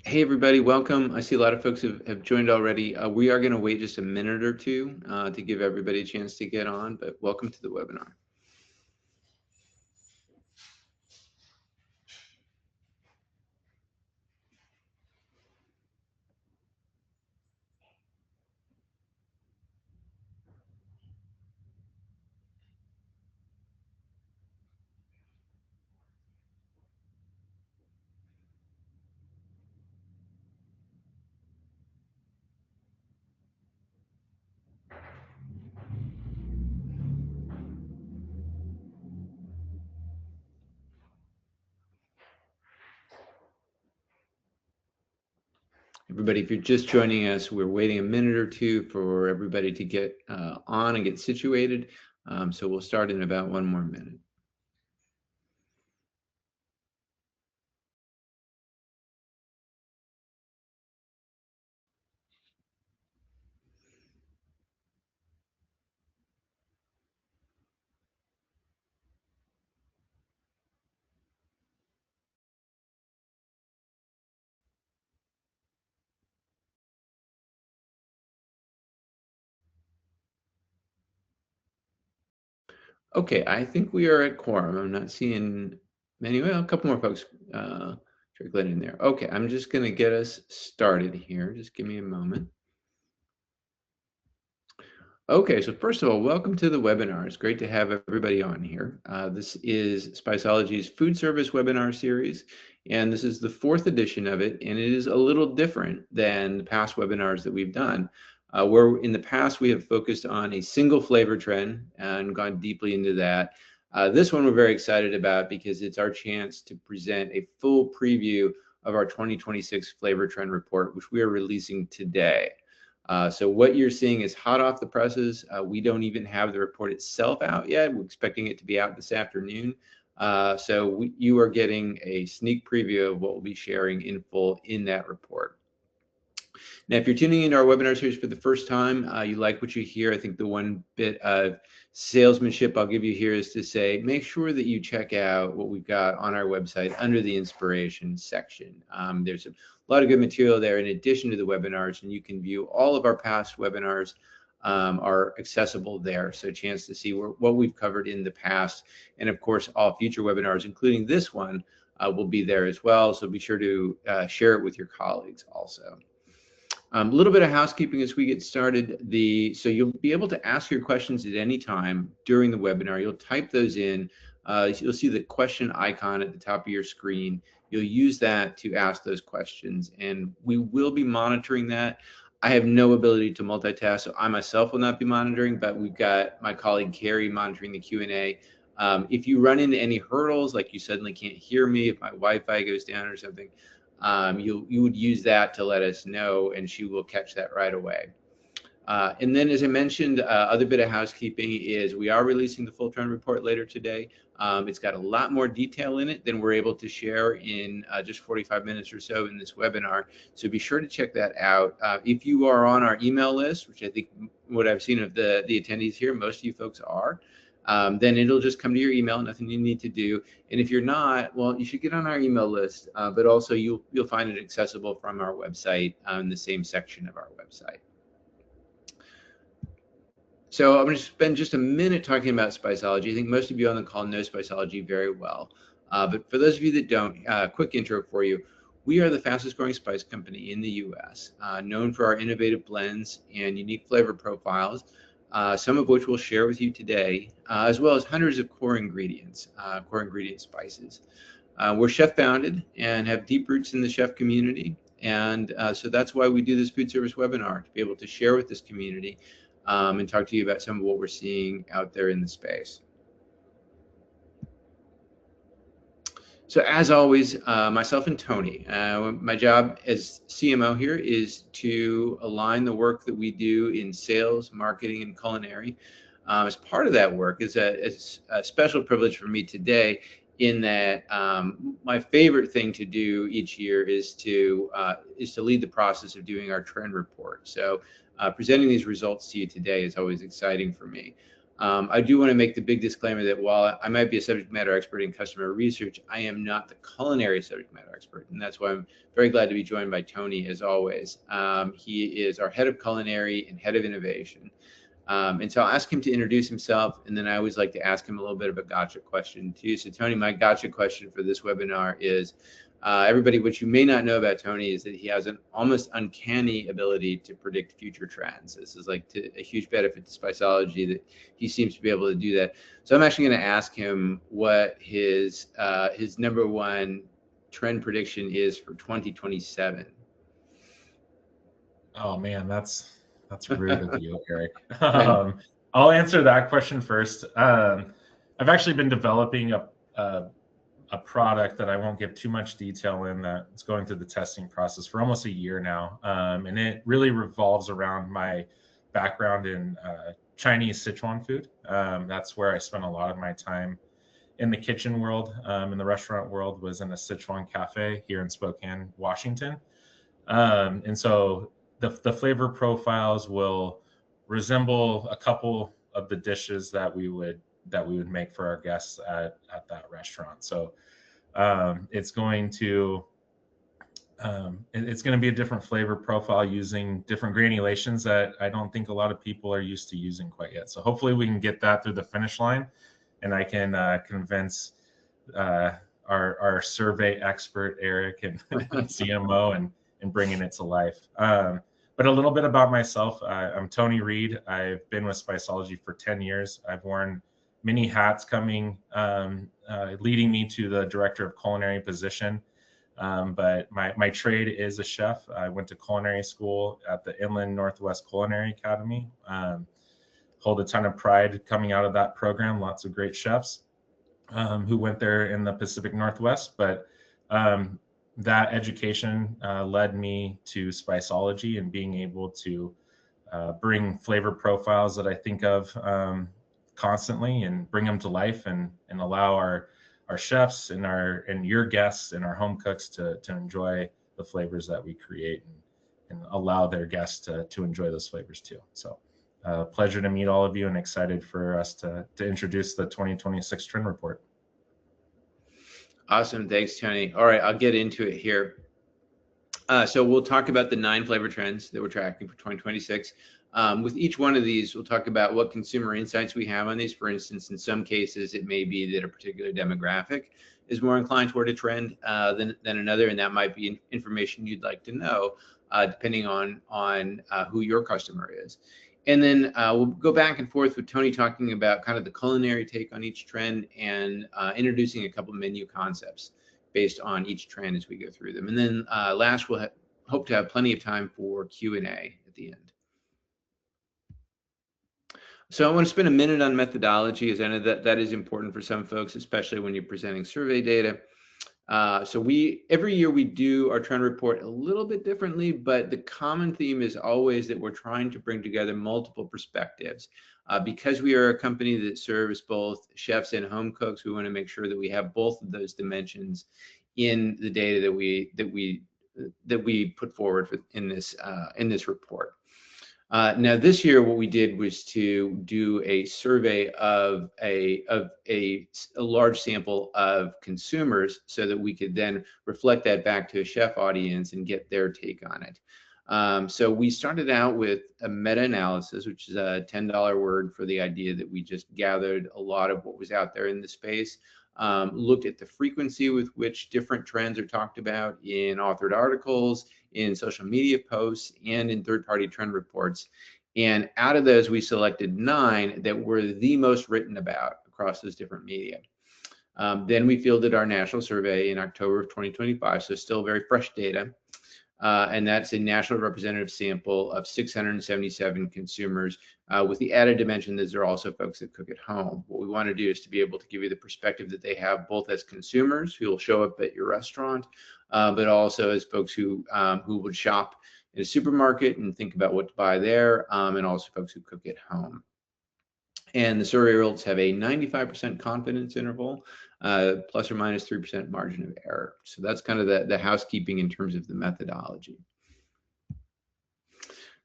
Hey everybody, welcome. I see a lot of folks have joined already. We are going to wait just a minute or two to give everybody a chance to get on, but welcome to the webinar. Everybody, if you're just joining us, we're waiting a minute or two for everybody to get on and get situated. So we'll start in about one more minute. Okay, I think we are at quorum. I'm not seeing many, well, a couple more folks trickling in there. Okay, I'm just going to get us started here. Just give me a moment. Okay, so first of all, welcome to the webinar. It's great to have everybody on here. This is Spiceology's food service webinar series, and this is the fourth edition of it, and it is a little different than the past webinars that we've done, where in the past we have focused on a single flavor trend and gone deeply into that. This one we're very excited about because it's our chance to present a full preview of our 2026 flavor trend report, which we are releasing today. So what you're seeing is hot off the presses. We don't even have the report itself out yet. We're expecting it to be out this afternoon. You are getting a sneak preview of what we'll be sharing in full in that report. Now, if you're tuning into our webinar series for the first time, you like what you hear, I think the one bit of salesmanship I'll give you here is to say, make sure that you check out what we've got on our website under the inspiration section. There's a lot of good material there in addition to the webinars, and you can view all of our past webinars are accessible there. So a chance to see what we've covered in the past. And of course, all future webinars, including this one, will be there as well. So be sure to share it with your colleagues also. A little bit of housekeeping as we get started. So you'll be able to ask your questions at any time during the webinar. You'll type those in. You'll see the question icon at the top of your screen. You'll use that to ask those questions, and we will be monitoring that. I have no ability to multitask, so I myself will not be monitoring, but we've got my colleague Carrie monitoring the Q&A. If you run into any hurdles, like you suddenly can't hear me, if my Wi-Fi goes down or something, you would use that to let us know, and she will catch that right away. And then, as I mentioned, other bit of housekeeping is we are releasing the full trend report later today. It's got a lot more detail in it than we're able to share in just 45 minutes or so in this webinar. So be sure to check that out. If you are on our email list, which I think what I've seen of the attendees here, most of you folks are, then it'll just come to your email, nothing you need to do. And if you're not, well, you should get on our email list, but also you'll find it accessible from our website in the same section of our website. So I'm going to spend just a minute talking about Spiceology. I think most of you on the call know Spiceology very well. But for those of you that don't, quick intro for you. We are the fastest growing spice company in the US, known for our innovative blends and unique flavor profiles, some of which we'll share with you today, as well as hundreds of core ingredient spices. We're chef founded and have deep roots in the chef community. And so that's why we do this food service webinar, to be able to share with this community and talk to you about some of what we're seeing out there in the space. So as always, myself and Tony, my job as CMO here is to align the work that we do in sales, marketing, and culinary. As part of that work is a special privilege for me today in that my favorite thing to do each year is to lead the process of doing our trend report. So presenting these results to you today is always exciting for me. I do want to make the big disclaimer that while I might be a subject matter expert in customer research, I am not the culinary subject matter expert. And that's why I'm very glad to be joined by Tony, as always. He is our head of culinary and head of innovation. And so I'll ask him to introduce himself, and then I always like to ask him a little bit of a gotcha question too. So Tony, my gotcha question for this webinar is, everybody, what you may not know about Tony is that he has an almost uncanny ability to predict future trends. This is like a huge benefit to Spiceology that he seems to be able to do that. So I'm actually going to ask him what his number one trend prediction is for 2027. Oh man, that's rude of you, Eric. I'll answer that question first. I've actually been developing a product that I won't give too much detail in, that it's going through the testing process for almost a year now. And it really revolves around my background in Chinese Sichuan food. That's where I spent a lot of my time in the kitchen world, in the restaurant world, was in a Sichuan cafe here in Spokane, Washington. And so the flavor profiles will resemble a couple of the dishes that we would make for our guests at that restaurant. So it's going to be a different flavor profile using different granulations that I don't think a lot of people are used to using quite yet. So hopefully we can get that through the finish line, and I can convince our survey expert Eric and CMO and bringing it to life. But a little bit about myself. I'm Tony Reed. I've been with Spiceology for 10 years. I've worn many hats coming, leading me to the director of culinary position. But my trade is a chef. I went to culinary school at the Inland Northwest Culinary Academy. Hold a ton of pride coming out of that program. Lots of great chefs who went there in the Pacific Northwest. But that education led me to Spiceology and being able to bring flavor profiles that I think of constantly and bring them to life, and allow our chefs and your guests and our home cooks to enjoy the flavors that we create, and allow their guests to enjoy those flavors too. So pleasure to meet all of you, and excited for us to introduce the 2026 trend report. Awesome. Thanks, Tony. All right, I'll get into it here. So we'll talk about the 9 flavor trends that we're tracking for 2026. With each one of these, we'll talk about what consumer insights we have on these. For instance, in some cases, it may be that a particular demographic is more inclined toward a trend than another, and that might be information you'd like to know, depending on who your customer is. And then we'll go back and forth with Tony talking about kind of the culinary take on each trend, and introducing a couple of menu concepts based on each trend as we go through them. And then last, we'll hope to have plenty of time for Q&A at the end. So I want to spend a minute on methodology, as I know that is important for some folks, especially when you're presenting survey data. So every year we do our trend report a little bit differently, but the common theme is always that we're trying to bring together multiple perspectives. Because we are a company that serves both chefs and home cooks, we want to make sure that we have both of those dimensions in the data that we put forward in this report. Now this year, what we did was to do a survey of a large sample of consumers, so that we could then reflect that back to a chef audience and get their take on it. So we started out with a meta-analysis, which is a $10 word for the idea that we just gathered a lot of what was out there in the space, looked at the frequency with which different trends are talked about in authored articles, in social media posts, and in third-party trend reports. And out of those, we selected 9 that were the most written about across those different media. Then we fielded our national survey in October of 2025, so still very fresh data. And that's a national representative sample of 677 consumers, with the added dimension that there are also folks that cook at home. What we want to do is to be able to give you the perspective that they have, both as consumers who will show up at your restaurant, but also as folks who would shop in a supermarket and think about what to buy there, and also folks who cook at home. And the survey results have a 95% confidence interval, plus or minus 3% margin of error. So that's kind of the housekeeping in terms of the methodology.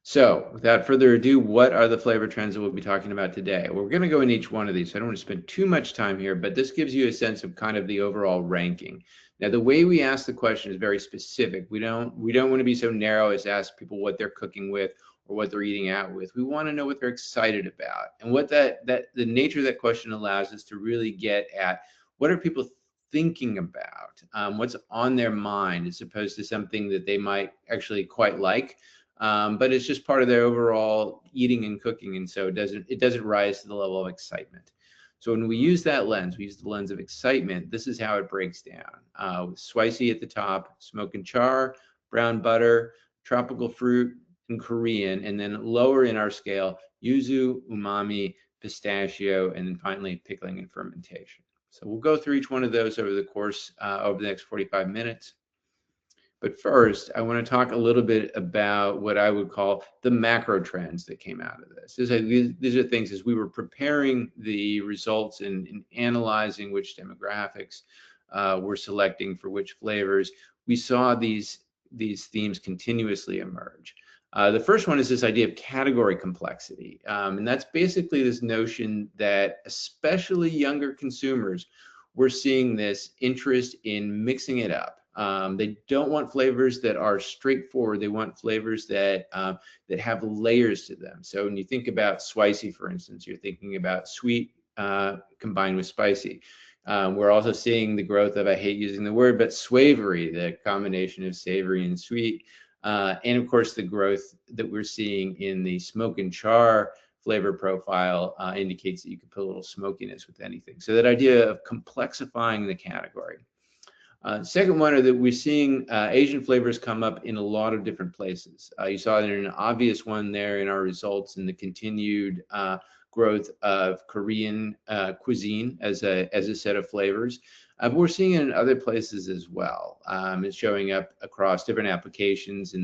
So, without further ado, what are the flavor trends that we'll be talking about today? We're going to go in each one of these, so I don't want to spend too much time here, but this gives you a sense of kind of the overall ranking. Now, the way we ask the question is very specific. We don't want to be so narrow as to ask people what they're cooking with or what they're eating out with. We want to know what they're excited about. And what that the nature of that question allows us to really get at what are people thinking about, what's on their mind, as opposed to something that they might actually quite like, but it's just part of their overall eating and cooking, and so it doesn't rise to the level of excitement. So when we use that lens, we use the lens of excitement. This is how it breaks down. With spicy at the top, smoke and char, brown butter, tropical fruit, and Korean, and then lower in our scale, yuzu, umami, pistachio, and then finally pickling and fermentation. So we'll go through each one of those over the course over the next 45 minutes. But first, I want to talk a little bit about what I would call the macro trends that came out of this. These are things as we were preparing the results and analyzing which demographics we're selecting for which flavors. We saw these themes continuously emerge. The first one is this idea of category complexity. And that's basically this notion that especially younger consumers, we're seeing this interest in mixing it up. They don't want flavors that are straightforward. They want flavors that have layers to them. So when you think about spicy, for instance, you're thinking about sweet combined with spicy. We're also seeing the growth of, I hate using the word, but swavory, the combination of savory and sweet. And of course, the growth that we're seeing in the smoke and char flavor profile indicates that you can put a little smokiness with anything. So that idea of complexifying the category. Second one are that we're seeing Asian flavors come up in a lot of different places. You saw it in an obvious one there in our results in the continued growth of Korean cuisine as a set of flavors. But we're seeing it in other places as well. It's showing up across different applications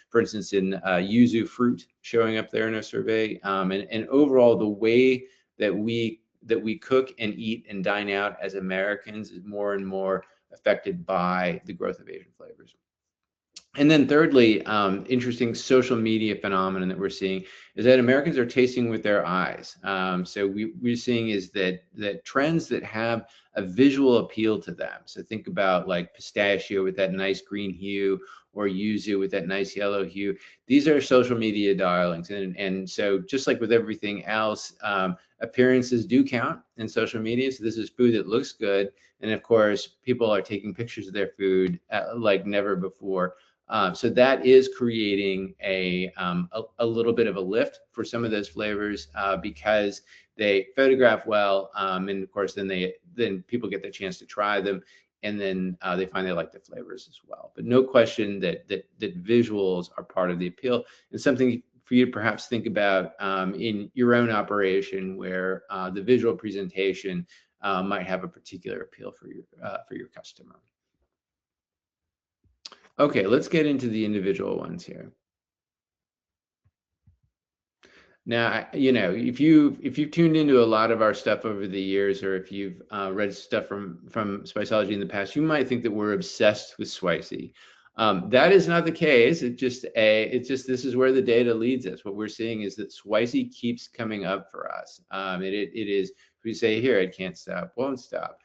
for instance, in yuzu fruit showing up there in our survey. And overall, the way that we cook and eat and dine out as Americans is more and more affected by the growth of Asian flavors. And then thirdly, interesting social media phenomenon that we're seeing is that Americans are tasting with their eyes. So we're seeing is that trends that have a visual appeal to them. So think about like pistachio with that nice green hue, or yuzu with that nice yellow hue. These are social media darlings, and so just like with everything else, appearances do count in social media. So this is food that looks good, and of course, people are taking pictures of their food like never before. So that is creating a little bit of a lift for some of those flavors because they photograph well, and of course then people get the chance to try them, and then they find they like the flavors as well. But no question that visuals are part of the appeal, and something for you to perhaps think about in your own operation, where the visual presentation might have a particular appeal for your customer. Okay, let's get into the individual ones here. Now, if you've tuned into a lot of our stuff over the years, or if you've read stuff from Spiceology in the past, you might think that we're obsessed with spicy. That is not the case. It's just this is where the data leads us. What we're seeing is that spicy keeps coming up for us. It is, we say here, it can't stop, won't stop.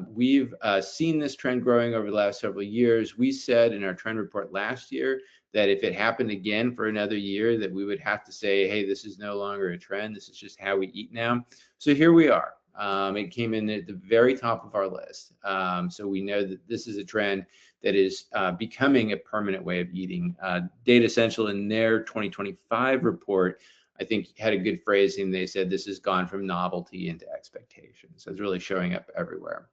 We've seen this trend growing over the last several years. We said in our trend report last year that if it happened again for another year, that we would have to say, hey, this is no longer a trend. This is just how we eat now. So here we are. It came in at the very top of our list. So we know that this is a trend that is becoming a permanent way of eating. Data Essential in their 2025 report, I think, had a good phrasing. They said this has gone from novelty into expectation. So it's really showing up everywhere.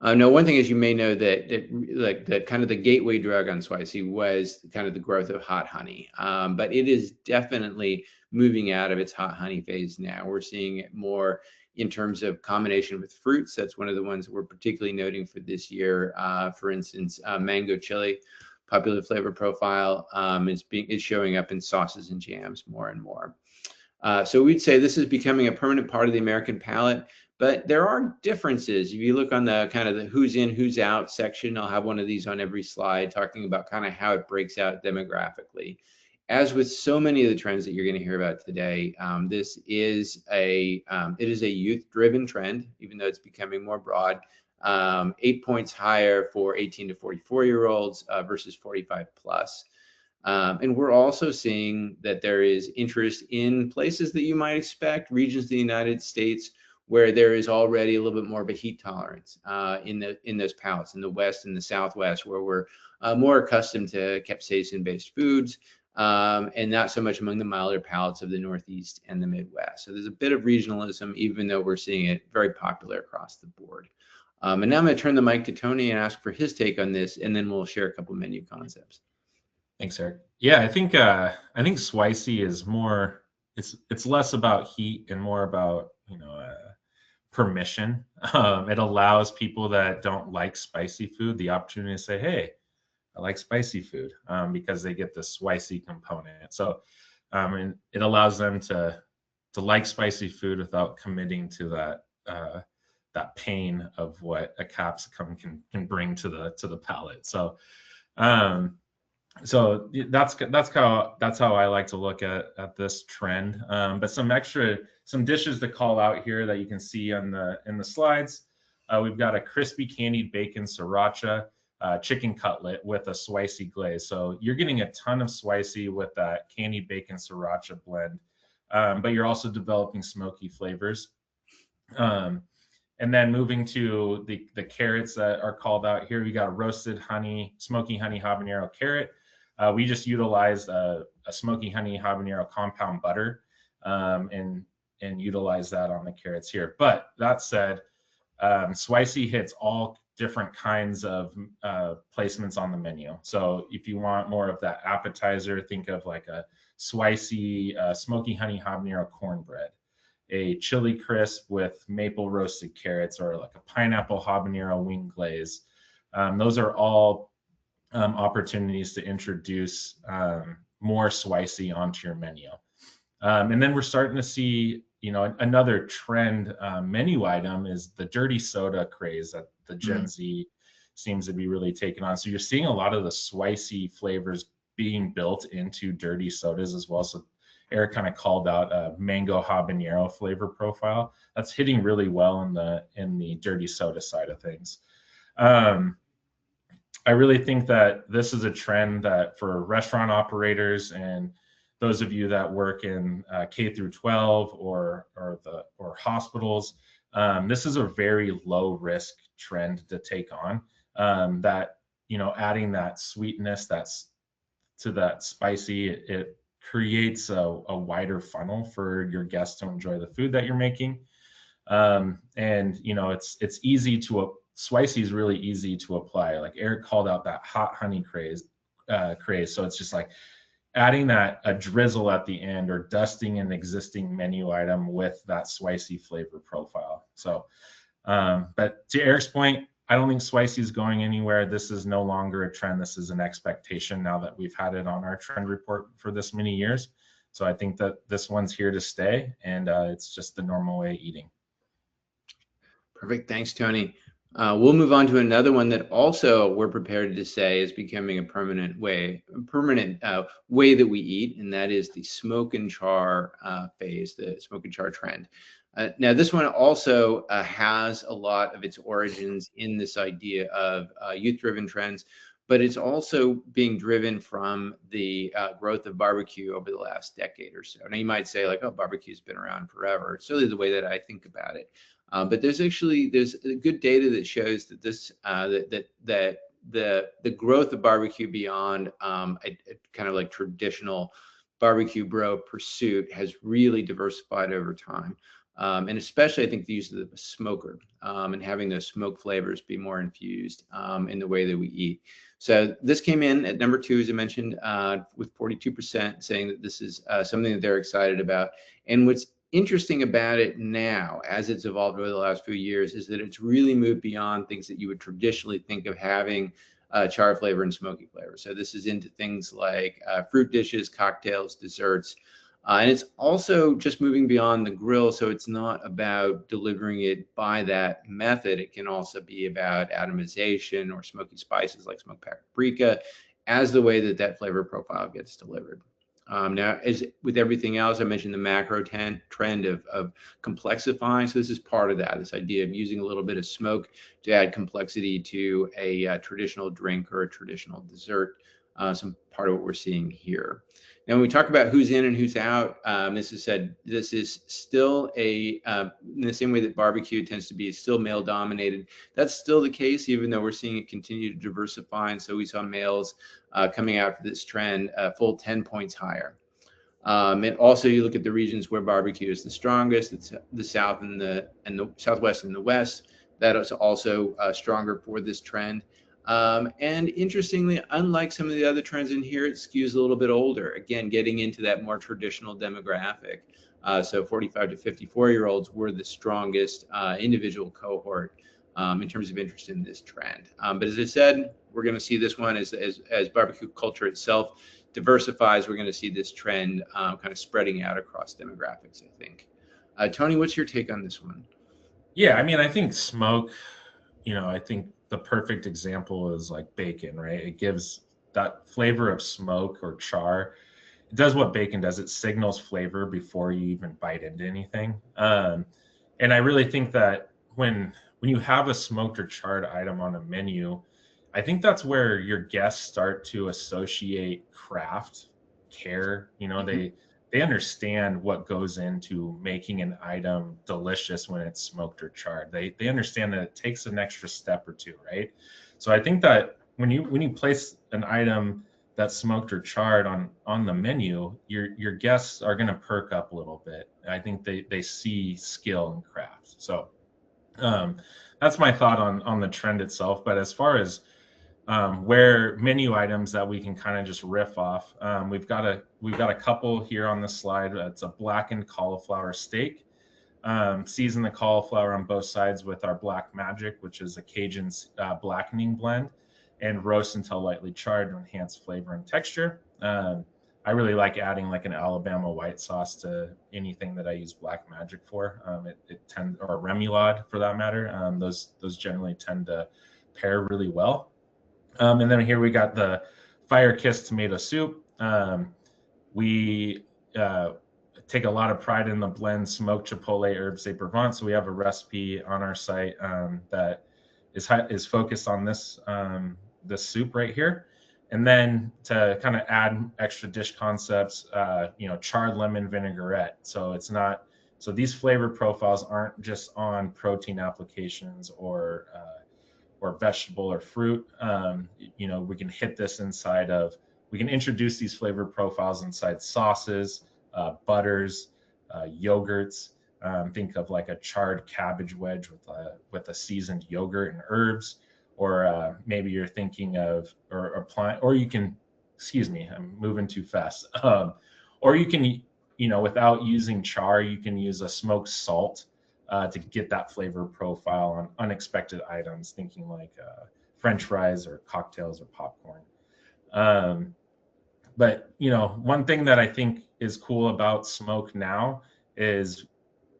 Now, one thing is, you may know that kind of the gateway drug on spicy was kind of the growth of hot honey, but it is definitely moving out of its hot honey phase now. We're seeing it more in terms of combination with fruits. That's one of the ones that we're particularly noting for this year. For instance, mango chili, popular flavor profile, is showing up in sauces and jams more and more. So we'd say this is becoming a permanent part of the American palate, But there are differences. If you look on the kind of the who's in, who's out section, I'll have one of these on every slide talking about kind of how it breaks out demographically. As with so many of the trends that you're going to hear about today, this is it is a youth-driven trend, even though it's becoming more broad. 8 points higher for 18 to 44-year-olds versus 45 plus. And we're also seeing that there is interest in places that you might expect, regions of the United States where there is already a little bit more of a heat tolerance in those palates, in the West and the Southwest, where we're more accustomed to capsaicin-based foods, and not so much among the milder palates of the Northeast and the Midwest. So there's a bit of regionalism, even though we're seeing it very popular across the board. And now I'm going to turn the mic to Tony and ask for his take on this, and then we'll share a couple menu concepts. Thanks, Eric. Yeah, I think spicy is more. It's less about heat and more about permission. It allows people that don't like spicy food the opportunity to say, "Hey, I like spicy food," because they get the spicy component. So, and it allows them to like spicy food without committing to that pain of what a capsicum can bring to the palate. Um, so that's how I like to look at this trend. But some dishes to call out here that you can see in the slides. We've got a crispy candied bacon sriracha chicken cutlet with a spicy glaze. So you're getting a ton of spicy with that candied bacon sriracha blend, but you're also developing smoky flavors. And then moving to the carrots that are called out here, we got a roasted smoky honey habanero carrot. We just utilized a smoky honey habanero compound butter, and utilize that on the carrots here. But that said, spicy hits all different kinds of placements on the menu. So if you want more of that appetizer, think of like a spicy smoky honey habanero cornbread, a chili crisp with maple roasted carrots, or like a pineapple habanero wing glaze. Those are all opportunities to introduce more spicy onto your menu. And then we're starting to see, another trend menu item is the dirty soda craze that the Gen Z seems to be really taking on. So you're seeing a lot of the spicy flavors being built into dirty sodas as well. So Eric kind of called out a mango habanero flavor profile. That's hitting really well in the dirty soda side of things. I really think that this is a trend that for restaurant operators and those of you that work in K through 12 or hospitals, this is a very low risk trend to take on. That adding that sweetness to that spicy, it creates a wider funnel for your guests to enjoy the food that you're making. And it's easy to spicy is really easy to apply. Like Eric called out that hot honey craze. So it's just like adding a drizzle at the end or dusting an existing menu item with that spicy flavor profile. So, but to Eric's point, I don't think spicy is going anywhere. This is no longer a trend. This is an expectation now that we've had it on our trend report for this many years. So I think that this one's here to stay, and it's just the normal way of eating. Perfect. Thanks, Tony. We'll move on to another one that also we're prepared to say is becoming a permanent way that we eat, and that is the smoke and char phase, the smoke and char trend. Now, this one also has a lot of its origins in this idea of youth-driven trends, but it's also being driven from the growth of barbecue over the last decade or so. Now, you might say like, oh, barbecue's been around forever. It's really the way that I think about it. But there's good data that shows that the growth of barbecue beyond a kind of like traditional barbecue bro pursuit has really diversified over time. And especially, I think the use of the smoker and having those smoke flavors be more infused in the way that we eat. So this came in at number 2, as I mentioned, with 42% saying that this is something that they're excited about. And what's interesting about it now, as it's evolved over the last few years, is that it's really moved beyond things that you would traditionally think of having char flavor and smoky flavor. So this is into things like fruit dishes, cocktails, desserts. And it's also just moving beyond the grill, so it's not about delivering it by that method. It can also be about atomization or smoky spices like smoked paprika as the way that that flavor profile gets delivered. Now, as with everything else, I mentioned the macro trend of complexifying. So this is part of that, this idea of using a little bit of smoke to add complexity to a traditional drink or a traditional dessert. Some part of what we're seeing here. Now, when we talk about who's in and who's out, this is said, this is still in the same way that barbecue tends to be still male dominated. That's still the case, even though we're seeing it continue to diversify. And so we saw males coming after this trend full 10 points higher. And also, you look at the regions where barbecue is the strongest. It's the South and the Southwest and the West. That is also stronger for this trend. And interestingly, unlike some of the other trends in here, it skews a little bit older. Again, getting into that more traditional demographic. So 45 to 54-year-olds were the strongest individual cohort in terms of interest in this trend. But as I said, we're going to see this one as barbecue culture itself diversifies. We're going to see this trend kind of spreading out across demographics, I think. Tony, what's your take on this one? Yeah, I mean, I think smoke, I think the perfect example is like bacon, right? It gives that flavor of smoke or char. It does what bacon does. It signals flavor before you even bite into anything. And I really think that when you have a smoked or charred item on a menu, I think that's where your guests start to associate craft, care. Mm-hmm. They understand what goes into making an item delicious when it's smoked or charred. They understand that it takes an extra step or two, right? So I think that when you place an item that's smoked or charred on the menu, your guests are going to perk up a little bit. I think they see skill and craft. So um, that's my thought on the trend itself. But as far as where menu items that we can kind of just riff off, we've got a couple here on the slide. It's a blackened cauliflower steak. Season the cauliflower on both sides with our black magic, which is a Cajun blackening blend, and roast until lightly charred to enhance flavor and texture. I really like adding like an Alabama white sauce to anything that I use black magic for. Or remoulade for that matter. Those generally tend to pair really well. And then here we got the fire kissed tomato soup. We take a lot of pride in the blend smoked chipotle herbs de Provence. So we have a recipe on our site that is focused on this soup right here. And then to kind of add extra dish concepts, charred lemon vinaigrette. So these flavor profiles aren't just on protein applications or vegetable or fruit. We can hit this we can introduce these flavor profiles inside sauces, butters, yogurts. Think of like a charred cabbage wedge with a seasoned yogurt and herbs, or maybe you're thinking of or applying, or you can, excuse me, I'm moving too fast. Or you can, without using char, you can use a smoked salt to get that flavor profile on unexpected items, thinking like French fries or cocktails or popcorn. But one thing that I think is cool about smoke now is,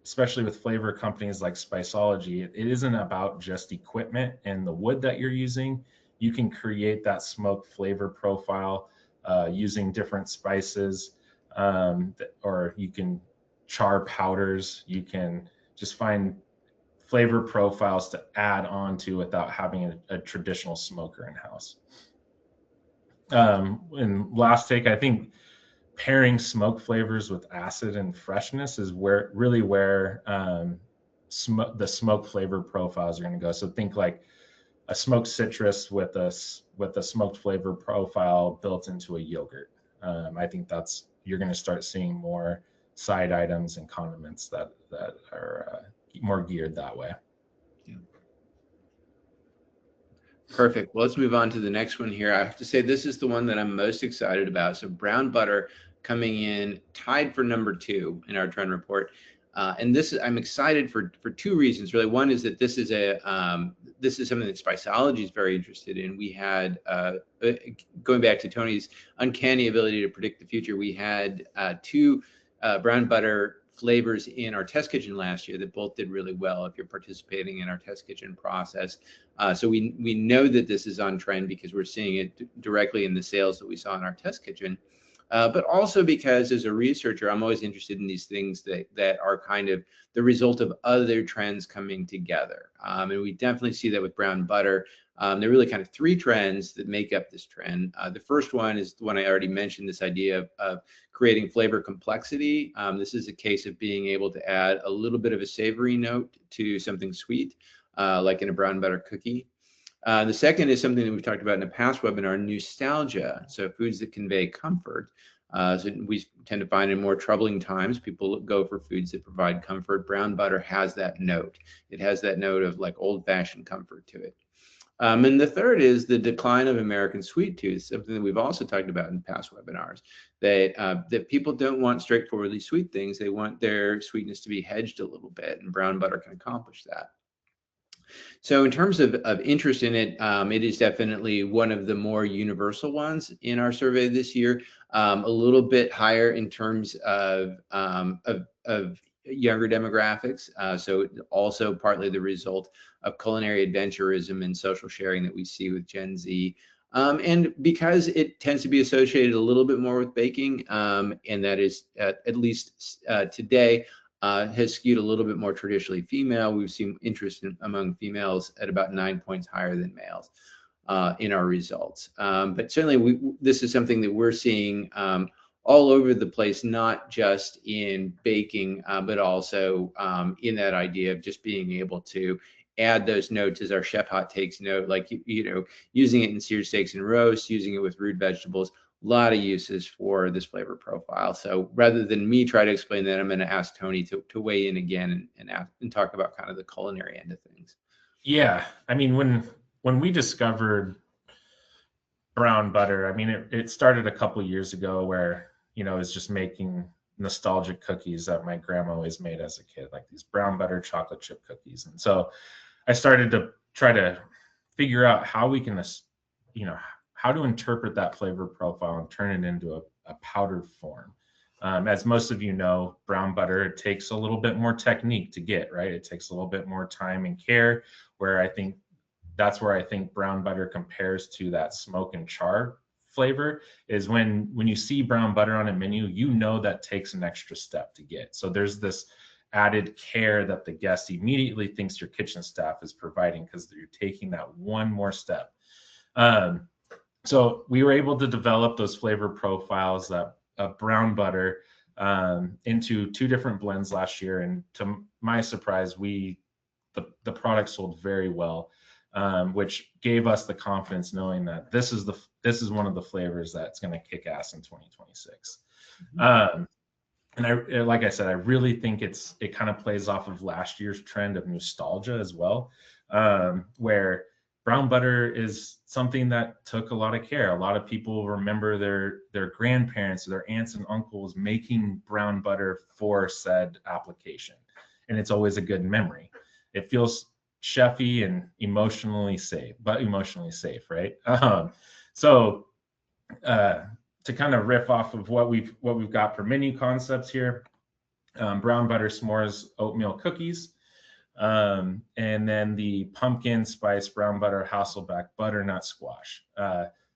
especially with flavor companies like Spiceology, it isn't about just equipment and the wood that you're using. You can create that smoke flavor profile using different spices, or you can char powders. You can just find flavor profiles to add on to without having a traditional smoker in house. And last take, I think pairing smoke flavors with acid and freshness is where the smoke flavor profiles are going to go. So think like a smoked citrus with a smoked flavor profile built into a yogurt. I think you're going to start seeing more side items and condiments that are more geared that way. Yeah. Perfect. Well, let's move on to the next one here. I have to say this is the one that I'm most excited about. So brown butter coming in tied for number 2 in our trend report. And I'm excited for two reasons, really. One is that this is something that Spiceology is very interested in. We had, going back to Tony's uncanny ability to predict the future, we had two brown butter flavors in our test kitchen last year that both did really well if you're participating in our test kitchen process. So we know that this is on trend because we're seeing it directly in the sales that we saw in our test kitchen. But also because as a researcher, I'm always interested in these things that are kind of the result of other trends coming together. And we definitely see that with brown butter. There are really kind of three trends that make up this trend. The first one is the one I already mentioned, this idea of creating flavor complexity. This is a case of being able to add a little bit of a savory note to something sweet, like in a brown butter cookie. The second is something that we've talked about in a past webinar, nostalgia. So foods that convey comfort. So we tend to find in more troubling times, people go for foods that provide comfort. Brown butter has that note. It has that note of like old-fashioned comfort to it. And the third is the decline of American sweet tooth, something that we've also talked about in past webinars, that people don't want straightforwardly sweet things. They want their sweetness to be hedged a little bit, and brown butter can accomplish that. So in terms of interest in it, it is definitely one of the more universal ones in our survey this year, a little bit higher in terms of younger demographics. So also partly the result of culinary adventurism and social sharing that we see with Gen Z. And because it tends to be associated a little bit more with baking, and that is at least today, has skewed a little bit more traditionally female. We've seen interest among females at about 9 points higher than males in our results. But certainly this is something that we're seeing all over the place, not just in baking, but also in that idea of just being able to add those notes as our chef hot takes note, like, using it in seared steaks and roasts, using it with root vegetables, a lot of uses for this flavor profile. So rather than me try to explain that, I'm going to ask Tony to weigh in again and talk about kind of the culinary end of things. Yeah, I mean, when we discovered brown butter, I mean, it started a couple years ago where, I was just making nostalgic cookies that my grandma always made as a kid, like these brown butter chocolate chip cookies. And so I started to try to figure out how we can, how to interpret that flavor profile and turn it into a powdered form. As most of you know, brown butter, it takes a little bit more technique to get, right? It takes a little bit more time and care, where that's where I think brown butter compares to that smoke and char flavor, is when you see brown butter on a menu, that takes an extra step to get. So there's this added care that the guest immediately thinks your kitchen staff is providing because you're taking that one more step. So we were able to develop those flavor profiles that brown butter into 2 different blends last year, and to my surprise, the product sold very well, which gave us the confidence knowing that this is one of the flavors that's going to kick ass in 2026. And like I said, I really think it kind of plays off of last year's trend of nostalgia as well, where brown butter is something that took a lot of care. A lot of people remember their grandparents, their aunts and uncles making brown butter for said application, and it's always a good memory. It feels chefy and emotionally safe, right? So to kind of riff off of what we've got for menu concepts here, brown butter s'mores oatmeal cookies, and then the pumpkin spice brown butter Hasselback butternut squash.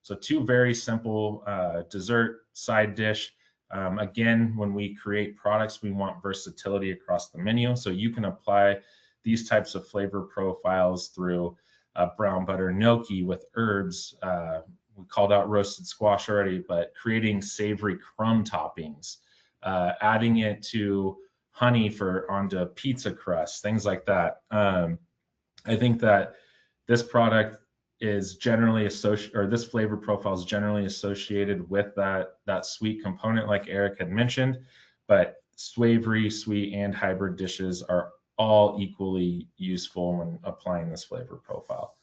So 2 very simple dessert side dish. Again, when we create products, we want versatility across the menu, so you can apply these types of flavor profiles through brown butter gnocchi with herbs. We called out roasted squash already, but creating savory crumb toppings, adding it to honey onto pizza crust, things like that. I think that this product is generally this flavor profile is generally associated with that sweet component, like Eric had mentioned, but savory, sweet, and hybrid dishes are all equally useful when applying this flavor profile.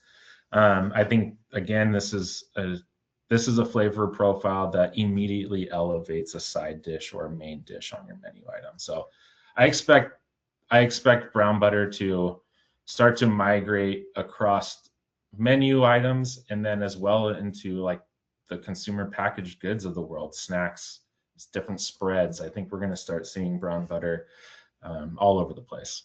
I think, again, this is a flavor profile that immediately elevates a side dish or a main dish on your menu item. So I expect brown butter to start to migrate across menu items, and then as well into like the consumer packaged goods of the world, snacks, different spreads. I think we're going to start seeing brown butter all over the place.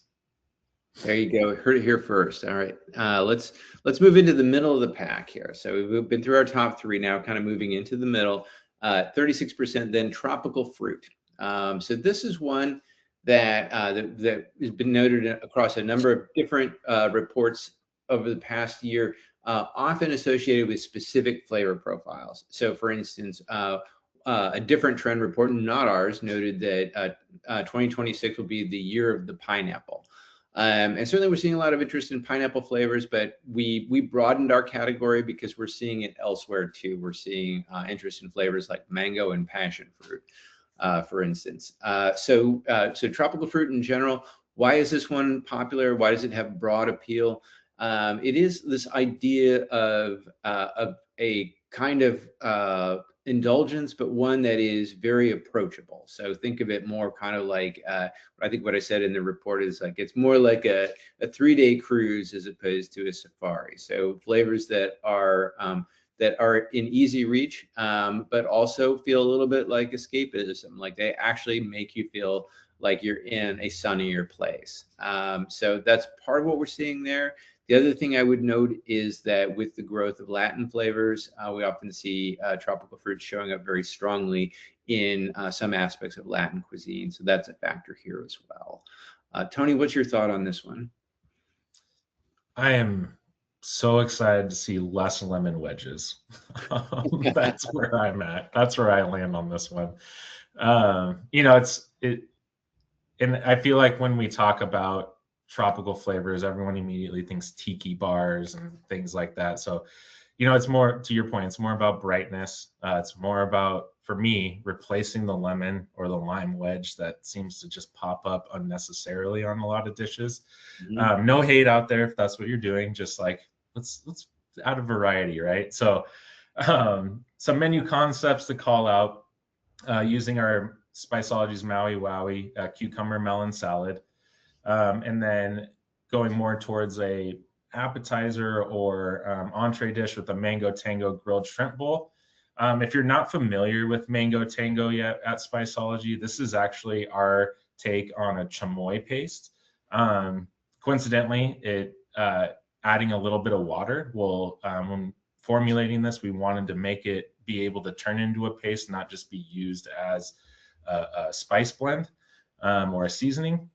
There you go. Heard it here first. All right. Let's move into the middle of the pack here. So we've been through our top three now, kind of moving into the middle. 36% then tropical fruit. So this is one that has been noted across a number of different reports over the past year, often associated with specific flavor profiles. So, for instance, a different trend report, not ours, noted that 2026 will be the year of the pineapple. And certainly we're seeing a lot of interest in pineapple flavors, but we broadened our category because we're seeing it elsewhere too. We're seeing interest in flavors like mango and passion fruit, for instance. So tropical fruit in general, why is this one popular? Why does it have broad appeal? It is this idea of a kind of indulgence, but one that is very approachable. So think of it more kind of like I think what I said in the report is like it's more like a 3-day cruise as opposed to a safari. So flavors that are in easy reach, but also feel a little bit like escapism. Like they actually make you feel like you're in a sunnier place. So that's part of what we're seeing there. The other thing I would note is that with the growth of Latin flavors, we often see tropical fruits showing up very strongly in some aspects of Latin cuisine. So that's a factor here as well. Tony, what's your thought on this one? I am so excited to see less lemon wedges. That's where I'm at. That's where I land on this one. And I feel like when we talk about tropical flavors, everyone immediately thinks tiki bars and things like that. So, it's more, to your point, it's more about brightness. It's more about, for me, replacing the lemon or the lime wedge that seems to just pop up unnecessarily on a lot of dishes. Mm-hmm. No hate out there if that's what you're doing. Just like let's add a variety, right? So, some menu concepts to call out using our Spiceology's Maui Wowie cucumber melon salad. And then going more towards a appetizer or entree dish with a mango tango grilled shrimp bowl. If you're not familiar with mango tango yet at Spiceology, this is actually our take on a chamoy paste. Coincidentally, adding a little bit of water will, when formulating this, we wanted to make it be able to turn into a paste, not just be used as a spice blend or a seasoning.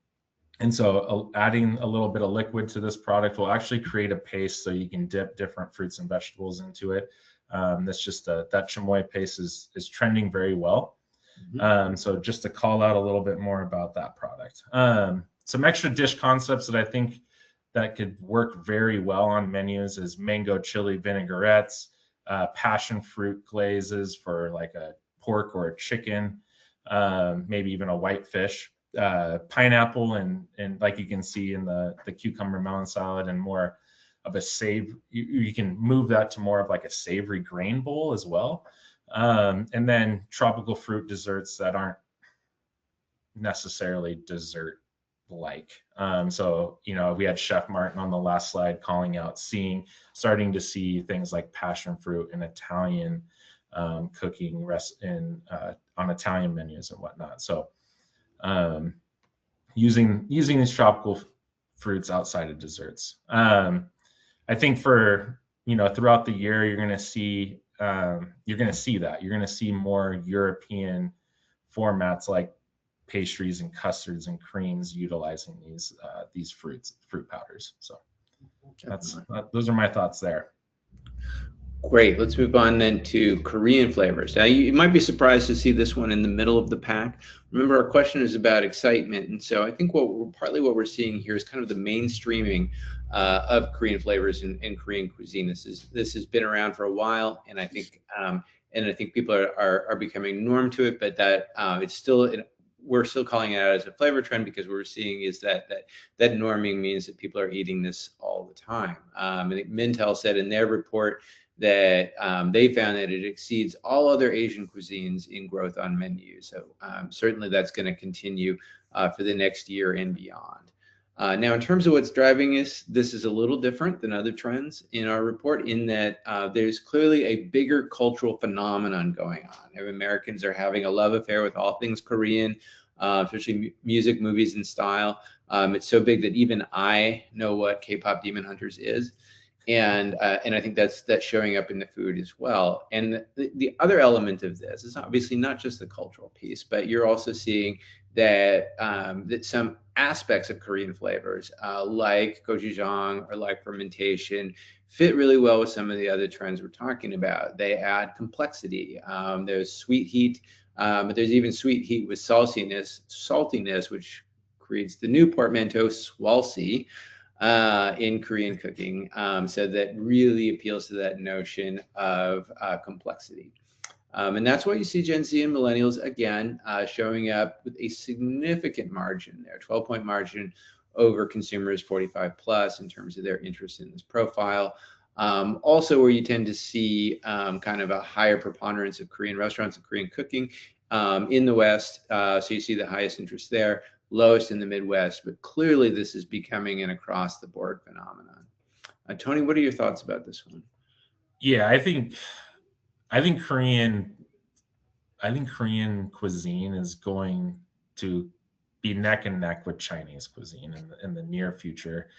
And so adding a little bit of liquid to this product will actually create a paste so you can dip different fruits and vegetables into it. That's just that chamoy paste is trending very well. So just to call out a little bit more about that product. Some extra dish concepts that I think that could work very well on menus is mango chili vinaigrettes, passion fruit glazes for like a pork or a chicken, maybe even a white fish. Pineapple and like you can see in the cucumber melon salad, and more of a you can move that to more of like a savory grain bowl as well. And then tropical fruit desserts that aren't necessarily dessert like. So we had Chef Martin on the last slide calling out starting to see things like passion fruit and Italian cooking on Italian menus and whatnot. So using these tropical fruits outside of desserts. I think for throughout the year you're going to see that you're going to see more European formats like pastries and custards and creams utilizing these fruit powders. So those are my thoughts there. Great. Let's move on then to Korean flavors. Now, you might be surprised to see this one in the middle of the pack. Remember, our question is about excitement, and so I think partly what we're seeing here is kind of the mainstreaming of Korean flavors in Korean cuisine. This has been around for a while, and I think people are becoming norm to it. But that we're still calling it out as a flavor trend because what we're seeing is that norming means that people are eating this all the time. I think Mintel said in their report that they found that it exceeds all other Asian cuisines in growth on menus. So certainly that's going to continue for the next year and beyond. Now, in terms of what's driving this is a little different than other trends in our report in that there's clearly a bigger cultural phenomenon going on. Americans are having a love affair with all things Korean, especially music, movies, and style. It's so big that even I know what K-pop Demon Hunters is. And I think that's showing up in the food as well. And the other element of this is obviously not just the cultural piece, but you're also seeing that some aspects of Korean flavors, like gochujang or like fermentation, fit really well with some of the other trends we're talking about. They add complexity. There's sweet heat, but there's even sweet heat with saltiness, which creates the new portmanteau swalsi in Korean cooking. So that really appeals to that notion of complexity. And that's why you see Gen Z and millennials, again, showing up with a significant margin there, 12-point margin over consumers 45 plus in terms of their interest in this profile. Also, where you tend to see kind of a higher preponderance of Korean restaurants and Korean cooking in the West. So you see the highest interest there, lowest in the Midwest, but clearly this is becoming an across the board phenomenon. Tony, what are your thoughts about this one? Yeah, I think Korean cuisine is going to be neck and neck with Chinese cuisine in the near future.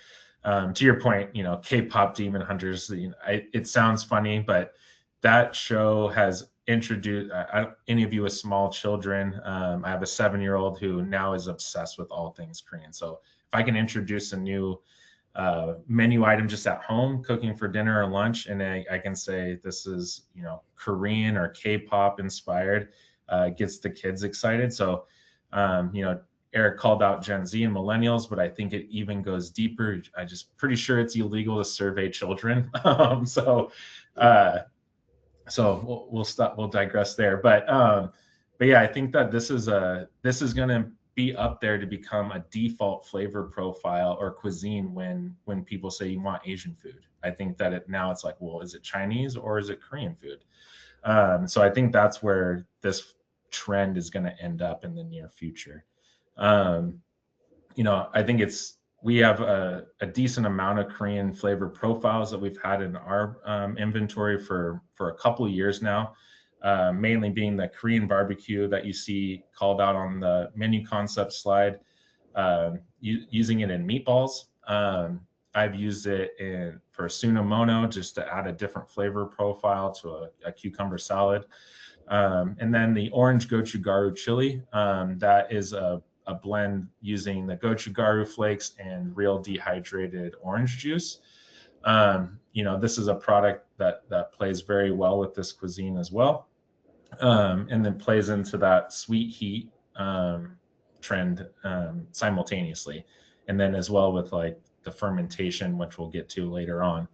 To your point, K-pop Demon Hunters. It sounds funny, but that show has introduced any of you with small children. I have a 7-year-old who now is obsessed with all things Korean. So if I can introduce a new menu item just at home, cooking for dinner or lunch, and I can say this is Korean or K-pop inspired, gets the kids excited. So Eric called out Gen Z and millennials, but I think it even goes deeper. I just pretty sure it's illegal to survey children. So we'll stop. We'll digress there. But yeah, I think that this is going to be up there to become a default flavor profile or cuisine when people say you want Asian food. I think that now it's like, well, is it Chinese or is it Korean food? So I think that's where this trend is going to end up in the near future. Um, I think we have a decent amount of Korean flavor profiles that we've had in our inventory for a couple of years now, mainly being the Korean barbecue that you see called out on the menu concept slide, using it in meatballs. I've used it for sunamono just to add a different flavor profile to a cucumber salad. And then the orange gochugaru chili, that is a blend using the gochugaru flakes and real dehydrated orange juice. This is a product that plays very well with this cuisine as well, and then plays into that sweet heat trend simultaneously, and then as well with like the fermentation, which we'll get to later on.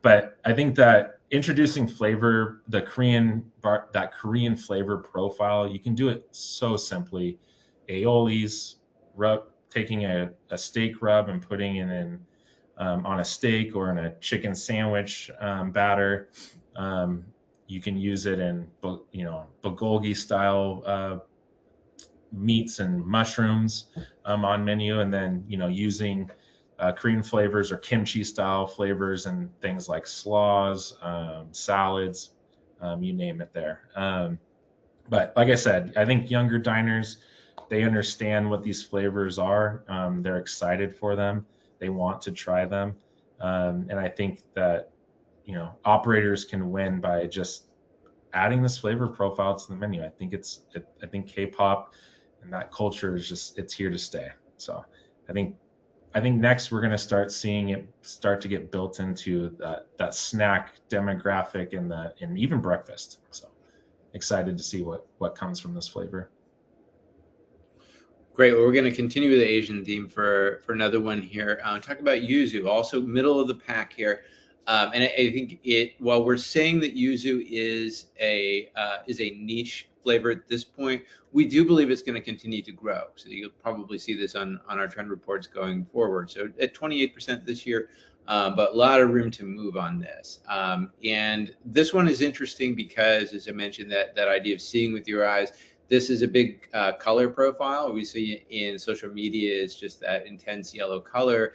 But I think that introducing flavor, that Korean flavor profile, you can do it so simply. Aiolis, taking a steak rub and putting it in on a steak or in a chicken sandwich batter. You can use it in bulgogi style meats and mushrooms on menu, and then using Korean flavors or kimchi style flavors and things like slaws, salads, you name it there. But like I said, I think younger diners, they understand what these flavors are. They're excited for them. They want to try them. And I think that, operators can win by just adding this flavor profile to the menu. I think K-pop and that culture it's here to stay. So I think next we're going to start seeing it start to get built into that snack demographic and even breakfast. So excited to see what comes from this flavor. Great. Well, we're going to continue with the Asian theme for another one here. Talk about yuzu, also middle of the pack here. And I think while we're saying that yuzu is a niche flavor at this point, we do believe it's going to continue to grow. So you'll probably see this on our trend reports going forward. So at 28% this year, but a lot of room to move on this. And this one is interesting because, as I mentioned, that idea of seeing with your eyes, This is a big color profile. We see in social media is just that intense yellow color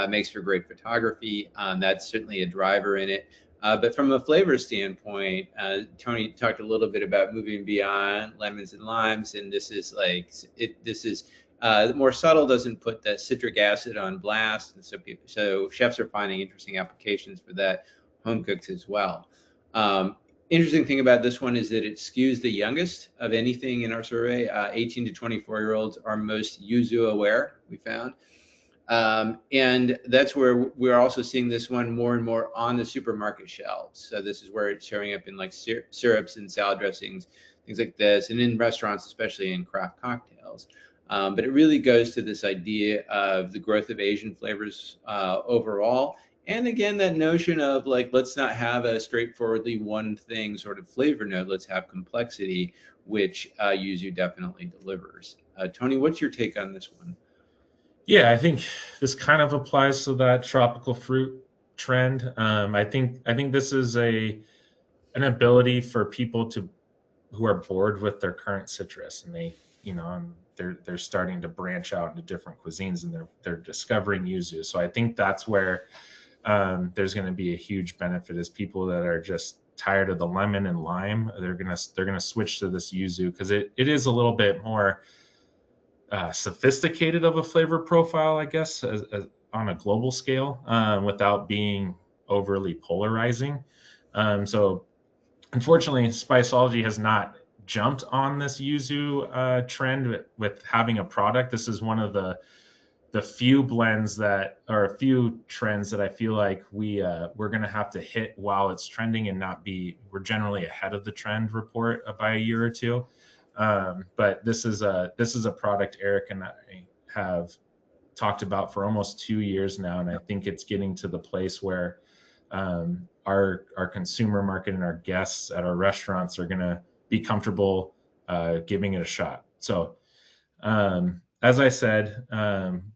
makes for great photography. That's certainly a driver in it. But from a flavor standpoint, Tony talked a little bit about moving beyond lemons and limes, and this is like this is more subtle, doesn't put that citric acid on blast, and so chefs are finding interesting applications for that. Home cooks as well. Um, Interesting thing about this one is that it skews the youngest of anything in our survey. 18 to 24-year-olds are most yuzu aware, we found. And that's where we're also seeing this one more and more on the supermarket shelves. So this is where it's showing up in like syrups and salad dressings, things like this, and in restaurants, especially in craft cocktails. But it really goes to this idea of the growth of Asian flavors overall. And again, that notion of like, let's not have a straightforwardly one thing sort of flavor note. Let's have complexity, which Yuzu definitely delivers. Tony, what's your take on this one? Yeah, I think this kind of applies to that tropical fruit trend. I think this is an ability for people to who are bored with their current citrus, and they're starting to branch out into different cuisines, and they're discovering yuzu. So I think that's where there's going to be a huge benefit, is people that are just tired of the lemon and lime. They're gonna switch to this yuzu because it is a little bit more sophisticated of a flavor profile, I guess, as on a global scale, without being overly polarizing. So unfortunately, Spiceology has not jumped on this yuzu trend with having a product. This is one of the few blends that, or a few trends that I feel like we're going to have to hit while it's trending and not be. We're generally ahead of the trend report by a year or two. But this is a product Eric and I have talked about for almost 2 years now, and I think it's getting to the place where our consumer market and our guests at our restaurants are going to be comfortable giving it a shot. So as I said,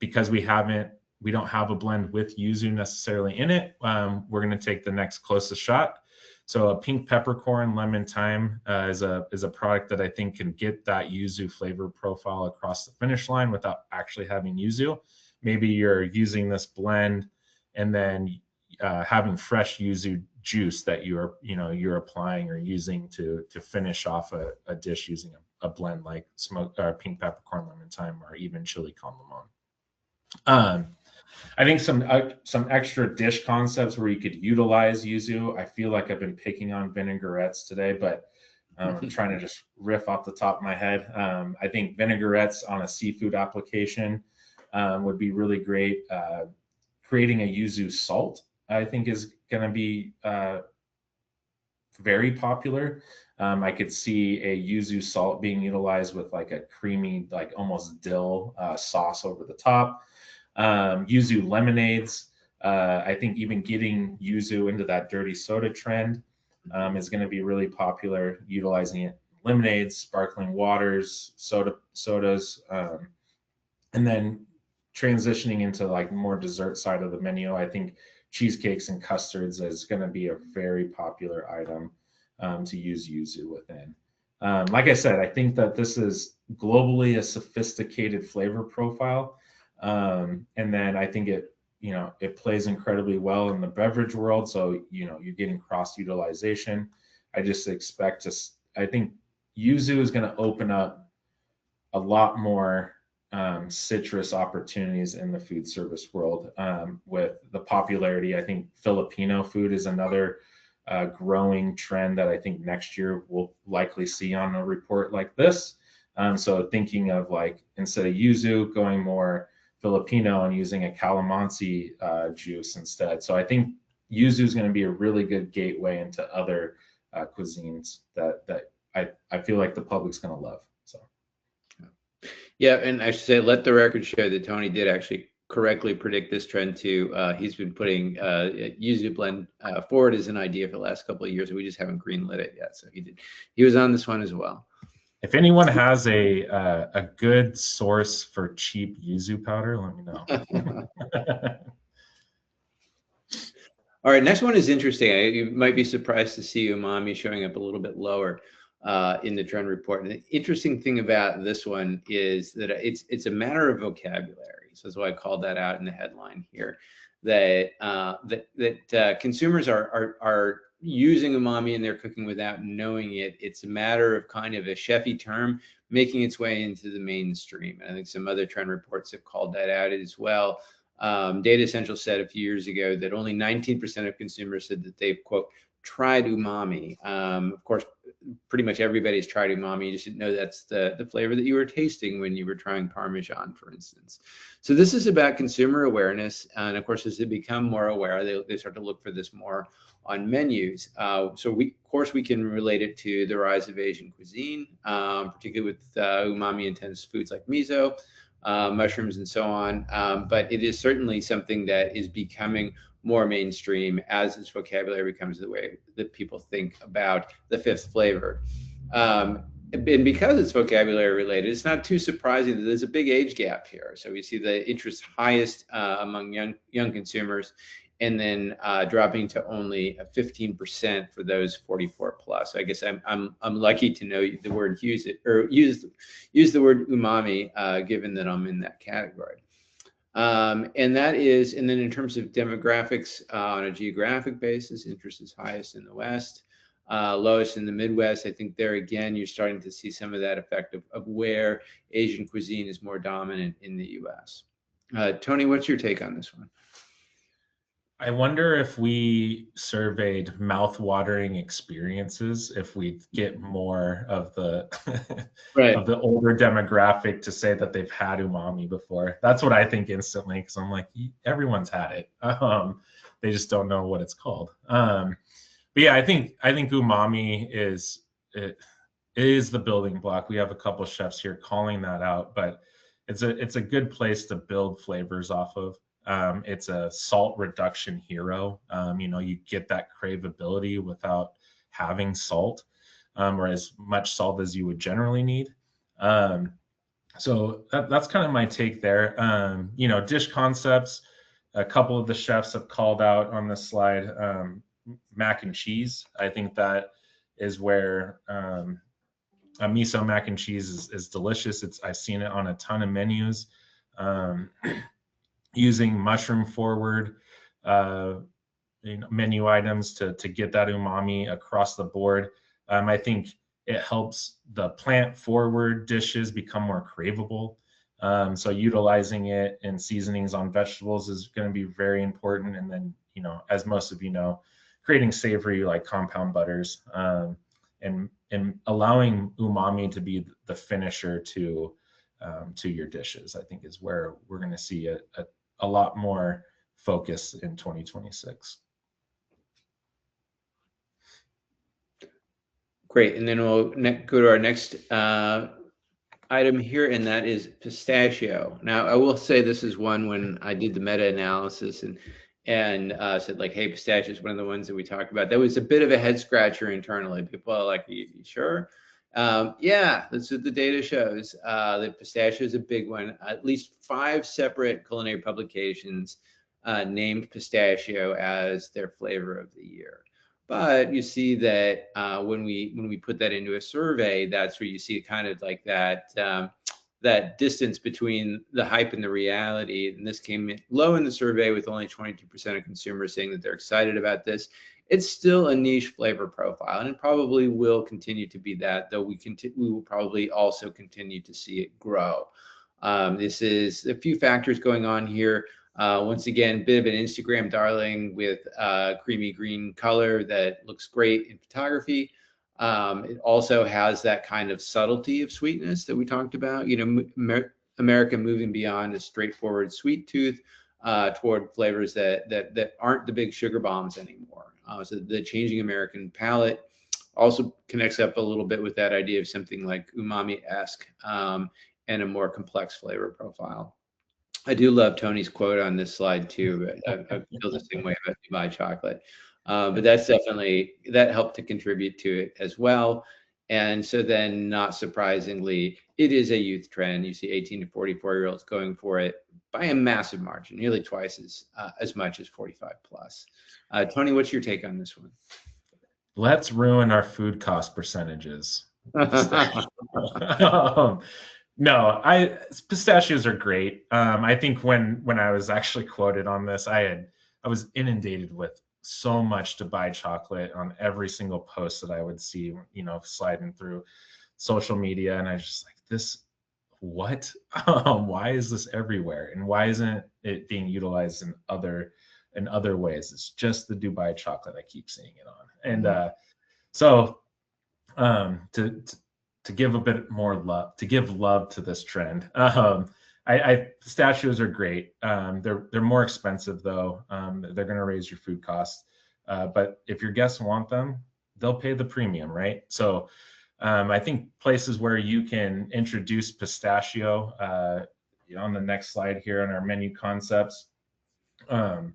because we don't have a blend with yuzu necessarily in it, we're going to take the next closest shot. So a pink peppercorn lemon thyme is a product that I think can get that yuzu flavor profile across the finish line without actually having yuzu. Maybe you're using this blend and then having fresh yuzu juice that you're applying or using to finish off a dish using a blend like pink peppercorn lemon thyme or even chili con limon. I think some extra dish concepts where you could utilize yuzu. I feel like I've been picking on vinaigrettes today, but I'm trying to just riff off the top of my head. I think vinaigrettes on a seafood application would be really great. Creating a yuzu salt, I think, is going to be very popular. I could see a yuzu salt being utilized with like a creamy, like almost dill sauce over the top. Yuzu lemonades. I think even getting yuzu into that dirty soda trend is going to be really popular, utilizing it in lemonades, sparkling waters, sodas, and then transitioning into like more dessert side of the menu. I think cheesecakes and custards is going to be a very popular item to use yuzu within. Like I said, I think that this is globally a sophisticated flavor profile. And then I think it plays incredibly well in the beverage world. So, you're getting cross utilization. I think yuzu is going to open up a lot more citrus opportunities in the food service world with the popularity. I think Filipino food is another growing trend that I think next year we'll likely see on a report like this. So thinking of like, instead of yuzu, going more Filipino and using a calamansi juice instead. So I think yuzu is going to be a really good gateway into other cuisines that I feel like the public's going to love. So. Yeah, and I should say, let the record show that Tony did actually correctly predict this trend too. He's been putting yuzu blend forward as an idea for the last couple of years. We just haven't greenlit it yet. So he was on this one as well. If anyone has a good source for cheap yuzu powder, let me know. All right, next one is interesting. You might be surprised to see umami showing up a little bit lower. in the trend report. And the interesting thing about this one is that it's a matter of vocabulary. So that's why I called that out in the headline here. That consumers are using umami in their cooking without knowing it. It's a matter of kind of a chefy term making its way into the mainstream. And I think some other trend reports have called that out as well. Data Essential said a few years ago that only 19% of consumers said that they've, quote, tried umami. Of course, pretty much everybody's tried umami. You just didn't know that's the flavor that you were tasting when you were trying Parmesan, for instance. So this is about consumer awareness. And of course, as they become more aware, they start to look for this more on menus. Of course, we can relate it to the rise of Asian cuisine, particularly with umami intense foods like miso, mushrooms, and so on. But it is certainly something that is becoming more mainstream as its vocabulary becomes the way that people think about the fifth flavor. And because it's vocabulary related, it's not too surprising that there's a big age gap here. So we see the interest highest among young consumers, and then dropping to only 15% for those 44 plus. So I guess I'm lucky to know the word use the word umami, given that I'm in that category. And then in terms of demographics on a geographic basis, interest is highest in the West, lowest in the Midwest. I think there again, you're starting to see some of that effect of where Asian cuisine is more dominant in the US. Tony, what's your take on this one? I wonder if we surveyed mouth-watering experiences, if we'd get more of the Right. of the older demographic to say that they've had umami before. That's what I think instantly, because I'm like, everyone's had it. They just don't know what it's called. But yeah, I think umami it is the building block. We have a couple chefs here calling that out, but it's a good place to build flavors off of. It's a salt reduction hero. You get that craveability without having salt, or as much salt as you would generally need. So that's kind of my take there. Dish concepts. A couple of the chefs have called out on this slide mac and cheese. I think that is where a miso mac and cheese is delicious. I've seen it on a ton of menus. Using mushroom forward menu items to get that umami across the board. I think it helps the plant forward dishes become more craveable. So utilizing it in seasonings on vegetables is going to be very important. And then, as most of you know, creating savory like compound butters and allowing umami to be the finisher to your dishes, I think is where we're going to see a lot more focus in 2026. Great. And then we'll go to our next item here, and that is pistachio. Now, I will say this is one when I did the meta-analysis and said like, hey, pistachio is one of the ones that we talked about. That was a bit of a head scratcher internally. People are like, you sure? Yeah, that's what the data shows. That pistachio is a big one. At least 5 separate culinary publications named pistachio as their flavor of the year. But you see that when we put that into a survey, that's where you see kind of like that distance between the hype and the reality. And this came in low in the survey with only 22% of consumers saying that they're excited about this. It's still a niche flavor profile, and it probably will continue to be that, though we will probably also continue to see it grow. This is a few factors going on here. Once again, bit of an Instagram darling with creamy green color that looks great in photography. It also has that kind of subtlety of sweetness that we talked about. America moving beyond a straightforward sweet tooth toward flavors that aren't the big sugar bombs anymore. So the changing American palate also connects up a little bit with that idea of something like umami-esque and a more complex flavor profile. I do love Tony's quote on this slide too. But I feel the same way about Dubai chocolate. But that's definitely, that helped to contribute to it as well. And so then, not surprisingly, it is a youth trend. You see 18 to 44-year-olds going for it by a massive margin, nearly twice as much as 45 plus. Tony, what's your take on this one? Let's ruin our food cost percentages. pistachio. um, no, pistachios are great. I think when I was actually quoted on this, I was inundated with so much Dubai chocolate on every single post that I would see, sliding through social media, and I was just like, this, what? Why is this everywhere, and why isn't it being utilized in other ways? It's just the Dubai chocolate I keep seeing it on, and so to give a bit more love, to give love to this trend. Pistachios are great. They're more expensive though. They're going to raise your food costs. But if your guests want them, they'll pay the premium, right? So I think places where you can introduce pistachio, on the next slide here on our menu concepts, um,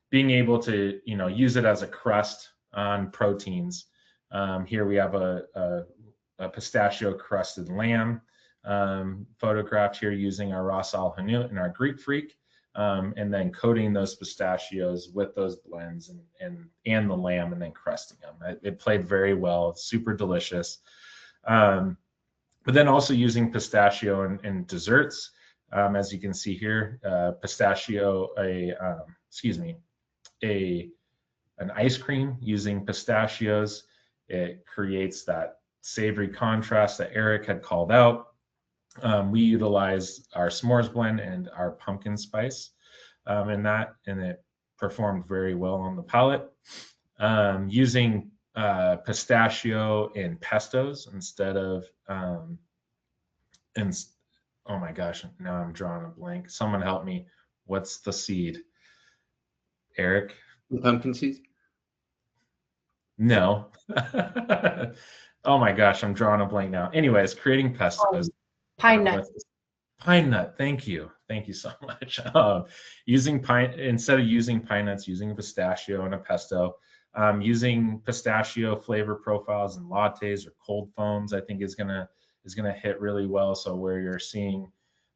being able to use it as a crust on proteins. Here we have a pistachio crusted lamb, photographed here using our Ras Al Hanout and our Greek Freak, and then coating those pistachios with those blends and the lamb, and then crusting them. It played very well, super delicious. But then also using pistachio in desserts, as you can see here, pistachio, excuse me, a an ice cream using pistachios. It creates that savory contrast that Eric had called out. We utilize our s'mores blend and our pumpkin spice in that, and it performed very well on the palate. Using pistachio in pestos instead of in, oh my gosh, now I'm drawing a blank. Someone help me. What's the seed? Eric? Pumpkin seeds. No. Oh my gosh, I'm drawing a blank now. Anyways, creating pestos Pine nut. with pine nut. Thank you. Thank you so much. Using pine instead of using pine nuts, using a pistachio and a pesto. Using pistachio flavor profiles and lattes or cold foams, I think is gonna hit really well. So where you're seeing,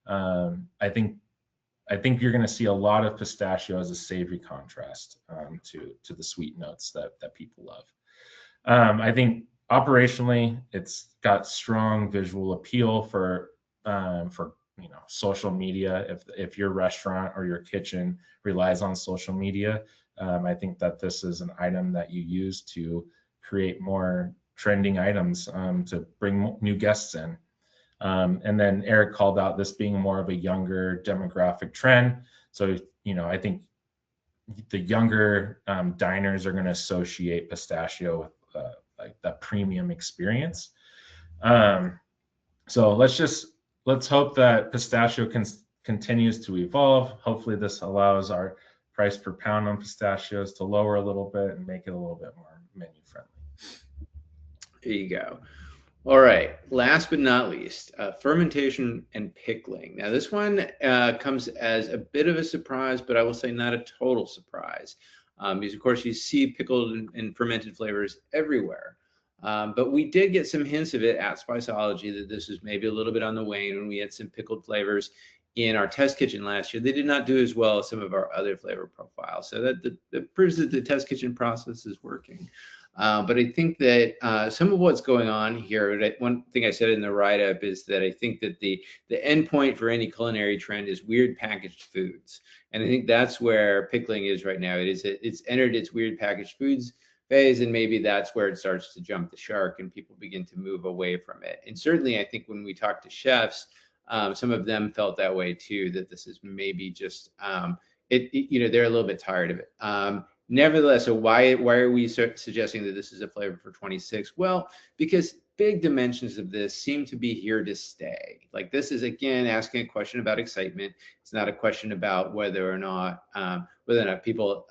I think you're going to see a lot of pistachio as a savory contrast to the sweet notes that people love. I think operationally, it's got strong visual appeal for social media. If your restaurant or your kitchen relies on social media, I think that this is an item that you use to create more trending items to bring new guests in. And then Eric called out this being more of a younger demographic trend. So, I think the younger diners are going to associate pistachio with like that premium experience. So let's hope that pistachio continues to evolve. Hopefully this allows our price per pound on pistachios to lower a little bit and make it a little bit more menu friendly. There you go. All right. Last but not least, fermentation and pickling. Now, this one comes as a bit of a surprise, but I will say not a total surprise. Because, of course, you see pickled and fermented flavors everywhere. But we did get some hints of it at Spiceology that this was maybe a little bit on the wane when we had some pickled flavors in our test kitchen last year. They did not do as well as some of our other flavor profiles. So that proves that the test kitchen process is working. But I think that some of what's going on here, one thing I said in the write-up is that I think that the end point for any culinary trend is weird packaged foods. And I think that's where pickling is right now. It's entered its weird packaged foods phase, and maybe that's where it starts to jump the shark and people begin to move away from it. And certainly I think when we talk to chefs, some of them felt that way too, that this is maybe just, they're a little bit tired of it. Nevertheless, so why are we suggesting that this is a flavor for 26? Well, because big dimensions of this seem to be here to stay. Like this is again asking a question about excitement. It's not a question about whether or not people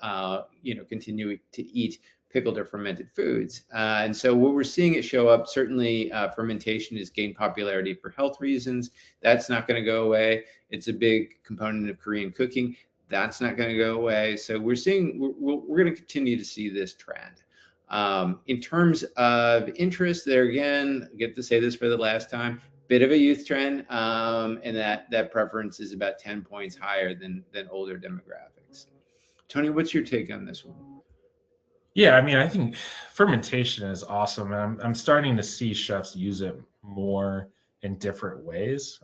continue to eat pickled or fermented foods. And so what we're seeing it show up, certainly fermentation has gained popularity for health reasons. That's not going to go away. It's a big component of Korean cooking. That's not going to go away. So we're going to continue to see this trend. In terms of interest, there again, I get to say this for the last time, bit of a youth trend, and that preference is about 10 points higher than older demographics. Tony, what's your take on this one? Yeah, I mean, I think fermentation is awesome, and I'm starting to see chefs use it more in different ways.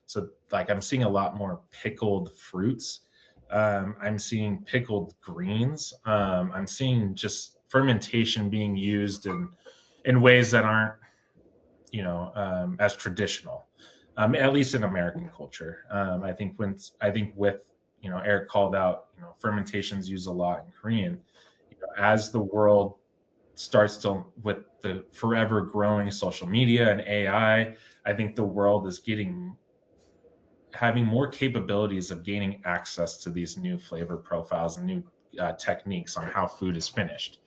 So like I'm seeing a lot more pickled fruits. I'm seeing pickled greens. I'm seeing just fermentation being used in ways that aren't, as traditional, at least in American culture. I think with, Eric called out, fermentations used a lot in Korean. As the world starts to, with the forever growing social media and I think the world is having more capabilities of gaining access to these new flavor profiles and new techniques on how food is finished.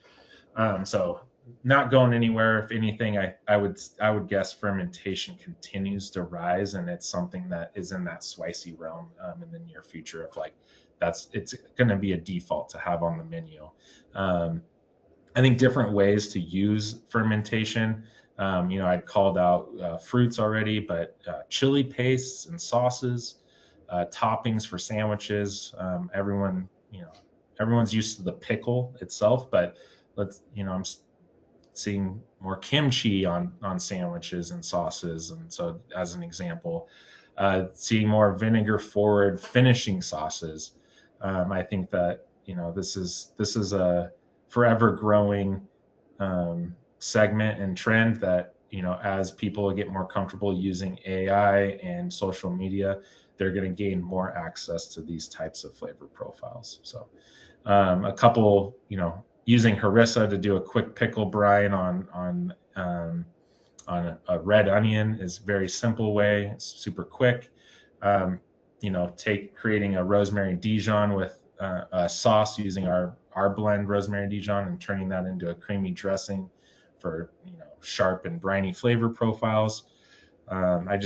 So not going anywhere. If anything, I would guess fermentation continues to rise, and it's something that is in that spicy realm in the near future of like it's going to be a default to have on the menu. I think different ways to use fermentation. I'd called out fruits already, but chili pastes and sauces, toppings for sandwiches. Everyone's used to the pickle itself, but I'm seeing more kimchi on sandwiches and sauces, and so as an example, seeing more vinegar forward finishing sauces. I think that this is a forever growing segment and trend that as people get more comfortable using AI and social media, they're going to gain more access to these types of flavor profiles. So a couple, using harissa to do a quick pickle brine on a red onion is a very simple way. It's super quick. Creating a rosemary Dijon with a sauce using our blend rosemary Dijon and turning that into a creamy dressing for sharp and briny flavor profiles. I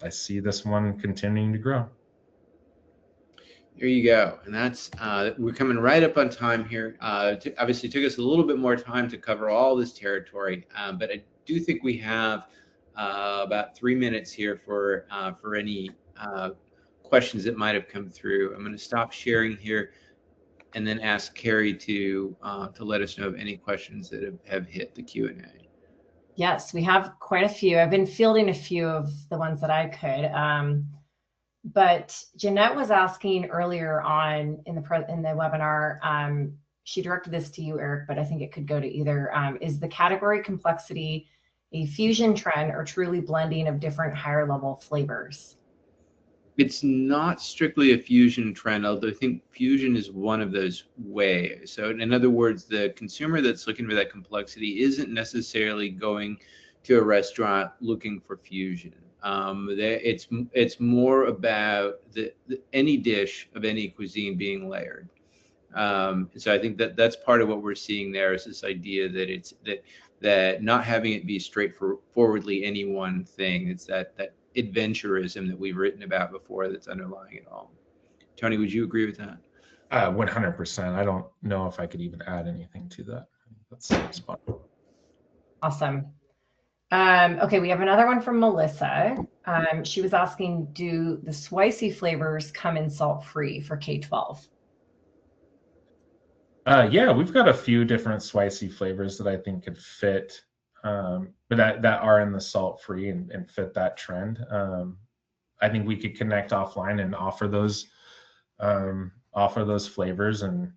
see this one continuing to grow. There you go. And that's we're coming right up on time here. Obviously, took us a little bit more time to cover all this territory, but I do think we have about 3 minutes here for any questions that might have come through. I'm going to stop sharing here and then ask Carrie to let us know of any questions that have hit the Q&A. Yes, we have quite a few. I've been fielding a few of the ones that I could. But Jeanette was asking earlier on in the webinar, she directed this to you, Eric, but I think it could go to either. Is the category complexity a fusion trend or truly blending of different higher level flavors? It's not strictly a fusion trend, although I think fusion is one of those ways. So in other words, the consumer that's looking for that complexity isn't necessarily going to a restaurant looking for fusion. It's more about any dish of any cuisine being layered. So I think that's part of what we're seeing there is this idea that that not having it be straightforwardly any one thing. It's that adventurism that we've written about before that's underlying it all. Tony, would you agree with that? 100%. I don't know if I could even add anything to that. That's fun. Awesome. Okay, we have another one from Melissa. She was asking, do the spicy flavors come in salt-free for K-12? Yeah, we've got a few different spicy flavors that I think could fit, but that are in the salt-free and fit that trend. I think we could connect offline and offer those flavors and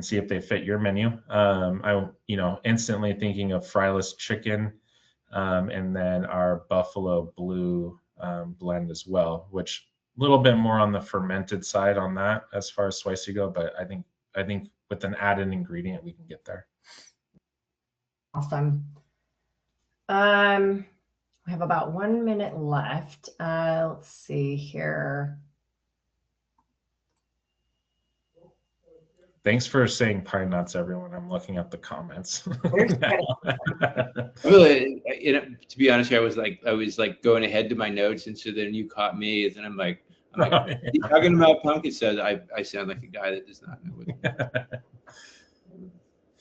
see if they fit your menu. Instantly thinking of fryless chicken, and then our buffalo blue blend as well, which a little bit more on the fermented side on that as far as spicy go, but I think with an added ingredient we can get there. Awesome. We have about 1 minute left. Let's see here. Thanks for saying pine nuts, everyone. I'm looking at the comments. Really, to be honest, I was like going ahead to my notes, and so then you caught me, and I'm like, you talking about pumpkin? Says I sound like a guy that does not know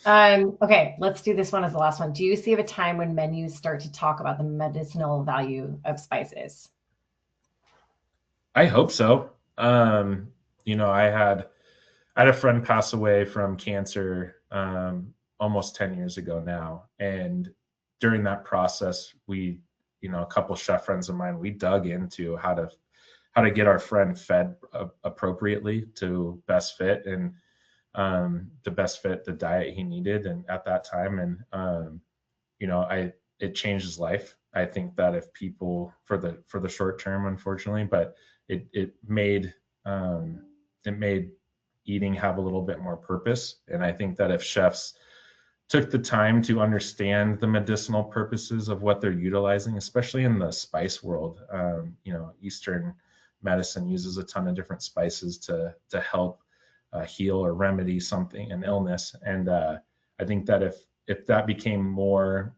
what. Okay, let's do this one as the last one. Do you see a time when menus start to talk about the medicinal value of spices? I hope so. I had a friend pass away from cancer almost 10 years ago now. And during that process, we, a couple chef friends of mine, we dug into how to get our friend fed appropriately to best fit, and to best fit the diet he needed and at that time. And it changed his life. I think that if people, for the short term, unfortunately, but it made eating have a little bit more purpose. And I think that if chefs took the time to understand the medicinal purposes of what they're utilizing, especially in the spice world, Eastern medicine uses a ton of different spices to help heal or remedy something, an illness. And I think that if that became more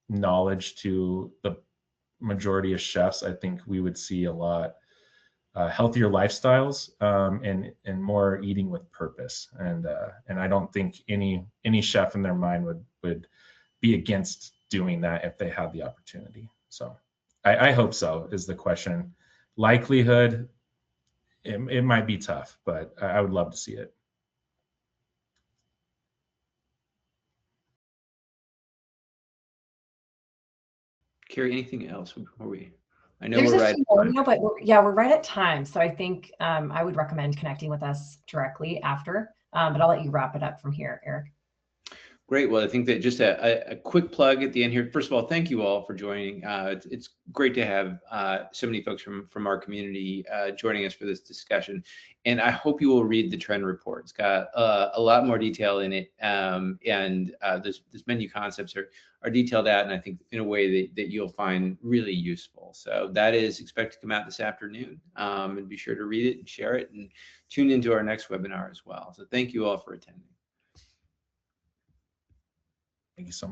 knowledge to the majority of chefs, I think we would see a lot healthier lifestyles, and more eating with purpose. And I don't think any chef in their mind would be against doing that if they had the opportunity. So I hope so, is the question. Likelihood, it might be tough, but I would love to see it. Carrie, anything else before we? I know There's we're a right few on more time. now, but we're right at time. So I think I would recommend connecting with us directly after, but I'll let you wrap it up from here, Eric. Great. Well, I think that just a quick plug at the end here. First of all, thank you all for joining. It's great to have so many folks from our community joining us for this discussion. And I hope you will read the trend report. It's got a lot more detail in it, and this menu concepts are detailed out, and I think in a way that you'll find really useful. So that is expected to come out this afternoon, and be sure to read it and share it, and tune into our next webinar as well. So thank you all for attending. Thank you so much.